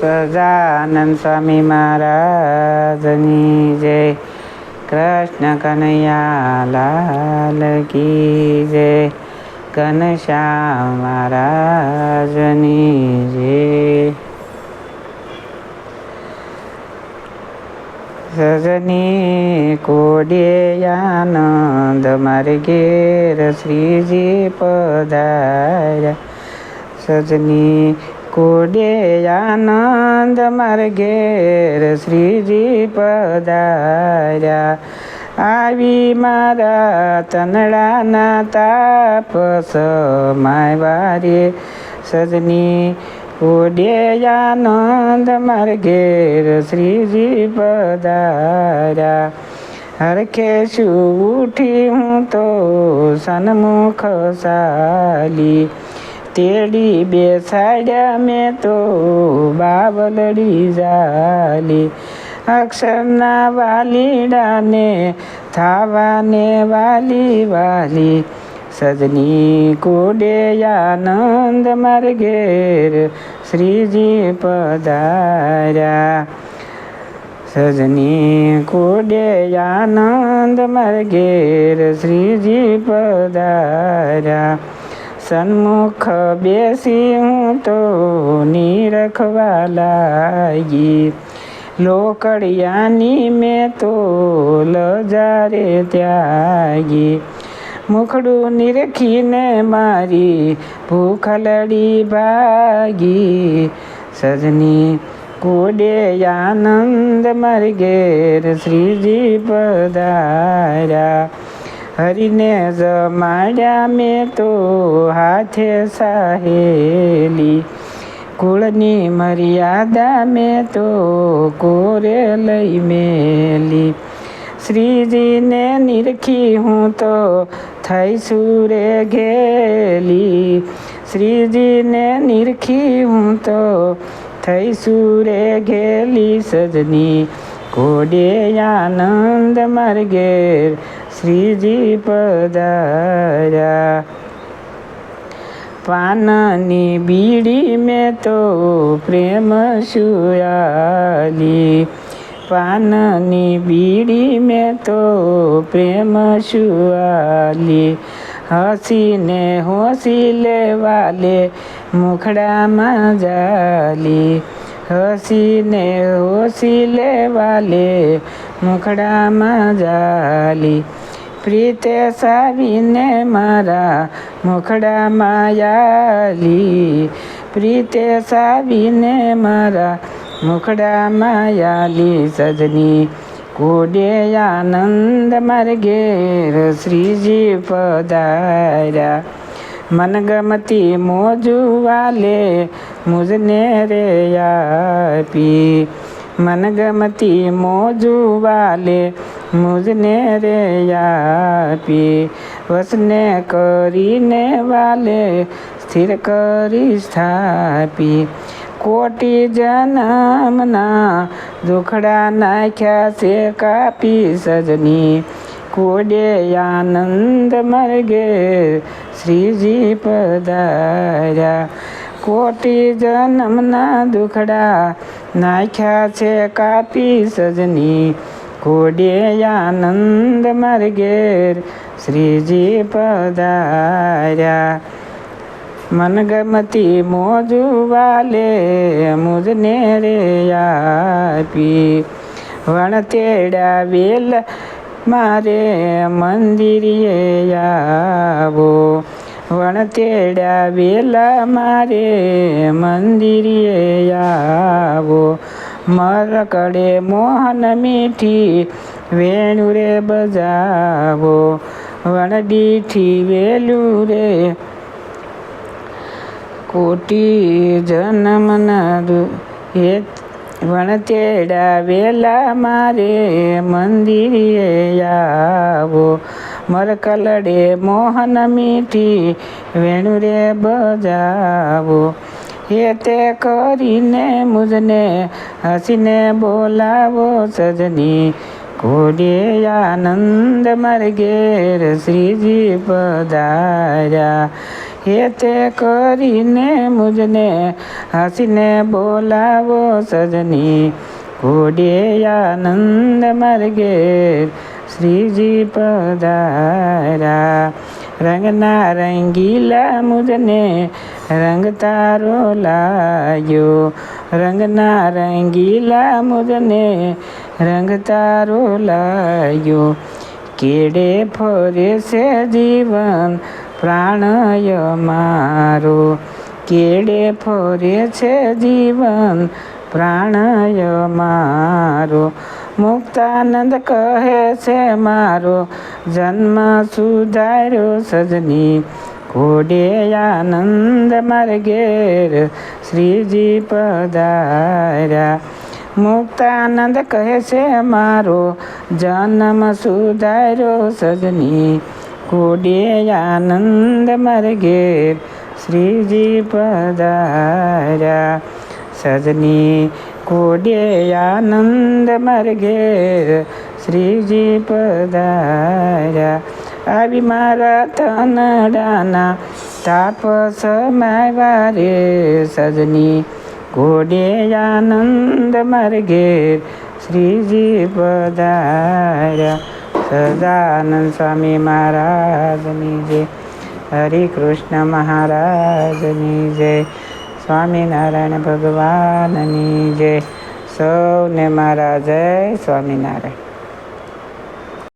સહજાનંદ સ્વામી મહારાજની જય. કૃષ્ણ કનૈયા લાલ કી જય. ઘનશ્યામ મહારાજની જય. સજની કોડે આનંદ મારે ઘેર શ્રીજી પધાર્યા. સજની કોડે આનંદ મારે ઘેર શ્રીજી પધાર્યા. આવી મારા તનડાના તાપ સમાય વારે. સજની કોડે આનંદ મારે ઘેર શ્રીજી પધાર્યા. હરખે શું ઉઠી હું તો સન્મુખ સાલી. તેડી બેસાડ્યા મેં તો બાવલડી ઝાલી. અક્ષરના વાલીડાને થાવાને વાલી વાલી. સજની કોડે આનંદ મારે ઘેર શ્રીજી પધાર્યા. સજની કોડે આનંદ મારે ઘેર શ્રીજી પધાર્યા. સન્મુખ બેસી હું તો નિરખવા લાગી. લોકડિયાની મેં તો લજારે ત્યાગી. મુખડું નિરખીને મારી ભૂખલડી ભાગી. સજની કોડે આનંદ મારે ઘેર શ્રીજી પધાર્યા. હરીને જમાડ્યા મેં તો હાથે સાહેલી. કુળની મર્યાદા મેં તો કોરે લઈ મેલી. શ્રીજીને નિરખી હું તો થઈ સુરે ઘેલી. શ્રીજીને નિરખી હું તો થઈ સુરે ઘેલી. સજની કોડે આનંદ મારે ઘેર શ્રીજી પધાર્યા. પાનની બીડી મેં તો પ્રેમ સુયાલી. પાનની બીડી મેં તો પ્રેમ સુયાલી. હસીને હોસી લેવાલે મુખડામાં જાલી. હસીને હોસી લેવાલે મુખડામાં જાલી. પ્રીતે સાવીને મારા મુખડામાં યાલી. પ્રીતે સાવીને મારા મુખડામાં યાલી. સજની કોડે આનંદ મારે ઘેર શ્રીજી પધાર્યા. મનગમતી મોજું વાલે મુજને રે આપી. મનગમતી મોજું વાલે મુજને રે આપી. વસને કરીને વાલે સ્થિર કરી સ્થાપી. કોટી જન્મના દુખડા નાખ્યા છે કાપી. સજની કોડે આનંદ મારે ઘેર શ્રીજી પધાર્યા. કોટી જન્મના દુખડા નાખ્યા છે કાપી. સજની કોડે આનંદ મારે ઘેર શ્રીજી પધાર્યા. મનગમતી મોજું વાલે મુજને રે આપી. વણતેડા વેલ મારે મંદિરે આવો. વણતેડા વેલા મારે મંદિરે આવો. મરકડે મોહન મીઠી વેણુ રે બજાવો. વણદીઠી વેલું રે કોટી જન્મના વણતેડા વેલા મારે મંદિરે આવો. મરકલડે મોહન મીઠી વેણુ રે બજાવો. એ તે કરીને મુજને હસીને બોલાવો. સજની કોડે આનંદ મારે ઘેર શ્રીજી પધાર્યા. હેતે કરીને મુજને હસીને બોલાવો સજની ઘોડે આનંદ માર્ગે શ્રીજી પધાર્યા રંગના રંગીલા મુજને રંગ તારો લાગ્યો રંગના રંગીલા મુજને રંગ તારો લાગ્યો કેડે ફરે છે જીવન પ્રાણય મારો કેડે ફરે છે જીવન પ્રાણય મારો મુક્તાનંદ કહે છે મારો જન્મ સુધાર્યો સજની ઘોડે આનંદ માર્ગે શ્રીજી પધાર્યા મુક્તાનંદ કહે છે મારો જન્મ સુધાર્યો સજની ઘોડે આનંદ માર્ગે શ્રીજી પધાર્યા સજની ઘોડે આનંદ માર્ગે શ્રીજી પધાર્યા આવી મારા તનડાના તાપસ માવ્યા રે સજની ઘોડે આનંદ માર્ગે શ્રીજી પધાર્યા સદાનંદ સ્વામી મહારાજની જય હરે કૃષ્ણ મહારાજની જય સ્વામિનારાયણ ભગવાનની જય સૌને મારા જય સ્વામિનારાયણ.